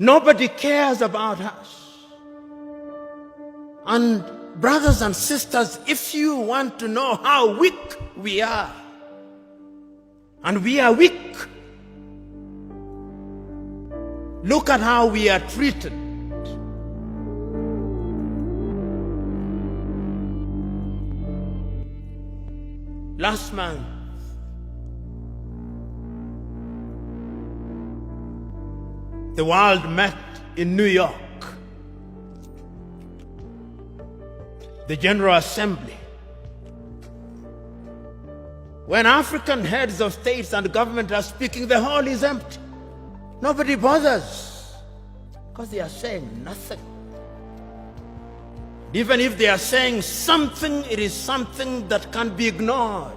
Nobody cares about us. And brothers and sisters, if you want to know how weak we are, and we are weak, look at how we are treated. Last month, the world met in New York, the General Assembly. When African heads of states and government are speaking, the hall is empty. Nobody bothers because they are saying nothing. Even if they are saying something, it is something that can be ignored.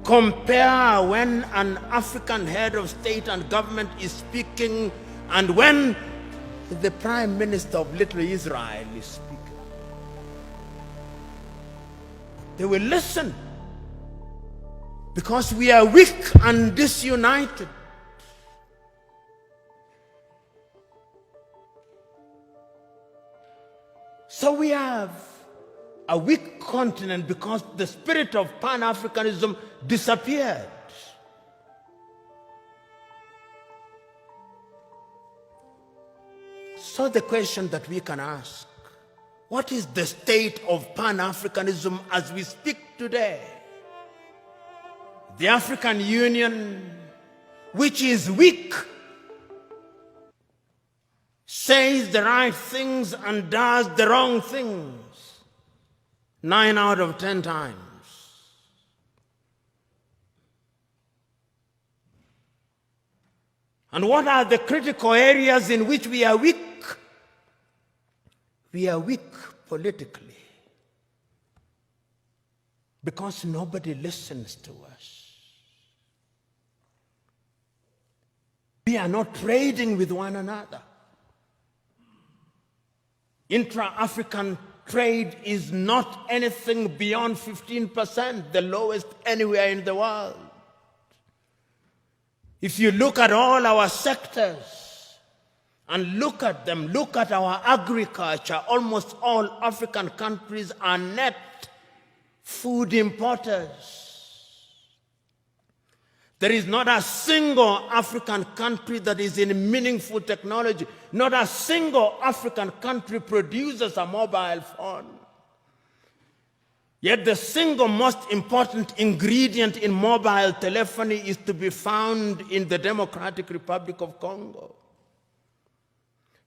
Compare when an African head of state and government is speaking and when the Prime Minister of Little Israel is speaking. They will listen because we are weak and disunited. So we have a weak continent because the spirit of Pan-Africanism disappeared. So the question that we can ask, what is the state of Pan-Africanism as we speak today? The African Union, which is weak, says the right things and does the wrong things 9 out of 10 times. And what are the critical areas in which we are weak? We are weak politically because nobody listens to us. We are not trading with one another. Intra-African trade is not anything beyond 15%, the lowest anywhere in the world. If you look at all our sectors and look at them, look at our agriculture, almost all African countries are net food importers. There is not a single African country that is in meaningful technology. Not a single African country produces a mobile phone. Yet the single most important ingredient in mobile telephony is to be found in the Democratic Republic of Congo.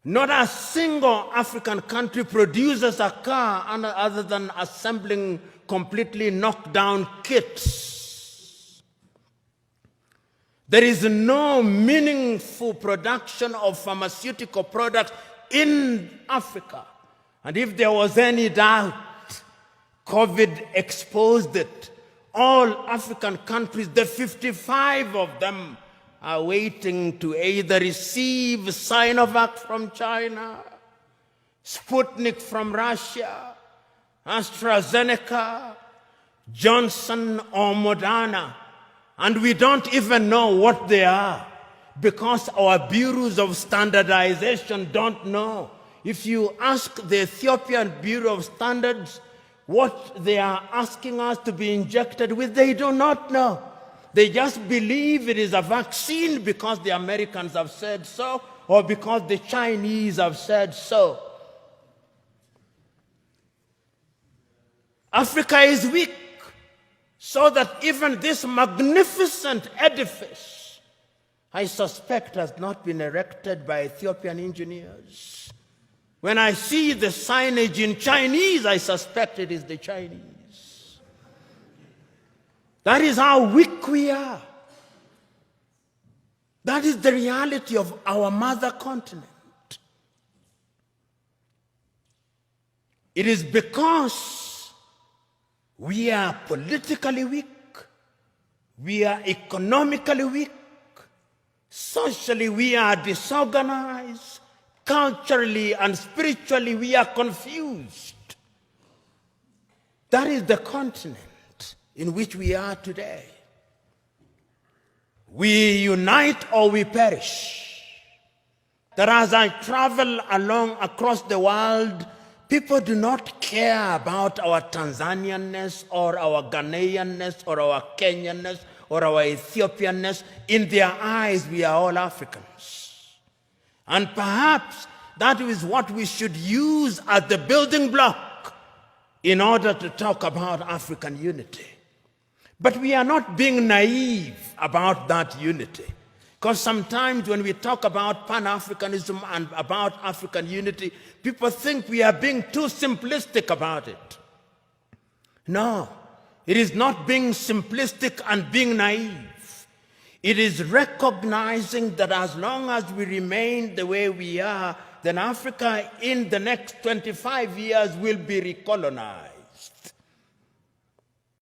Not a single African country produces a car other than assembling completely knocked down kits. There is no meaningful production of pharmaceutical products in Africa. And if there was any doubt, COVID exposed it. All African countries, the 55 of them, are waiting to either receive Sinovac from China, Sputnik from Russia, AstraZeneca, Johnson or Moderna. And we don't even know what they are because our bureaus of standardization don't know. If you ask the Ethiopian Bureau of Standards what they are asking us to be injected with, they do not know. They just believe it is a vaccine because the Americans have said so or because the Chinese have said so. Africa is weak. So that even this magnificent edifice, I suspect, has not been erected by Ethiopian engineers. When I see the signage in Chinese, I suspect it is the Chinese. That is how weak we are. That is the reality of our mother continent. It is because we are politically weak, we are economically weak, socially we are disorganized, culturally and spiritually we are confused. That is the continent in which we are today. We unite or we perish. that as I travel along across the world, people do not care about our Tanzanianness or our Ghanaianness or our Kenyanness or our Ethiopianness. In their eyes, we are all Africans. And perhaps that is what we should use as the building block in order to talk about African unity. But we are not being naive about that unity. Because sometimes when we talk about Pan-Africanism and about African unity, people think we are being too simplistic about it. No, it is not being simplistic and being naive. It is recognizing that as long as we remain the way we are, then Africa in the next 25 years will be recolonized.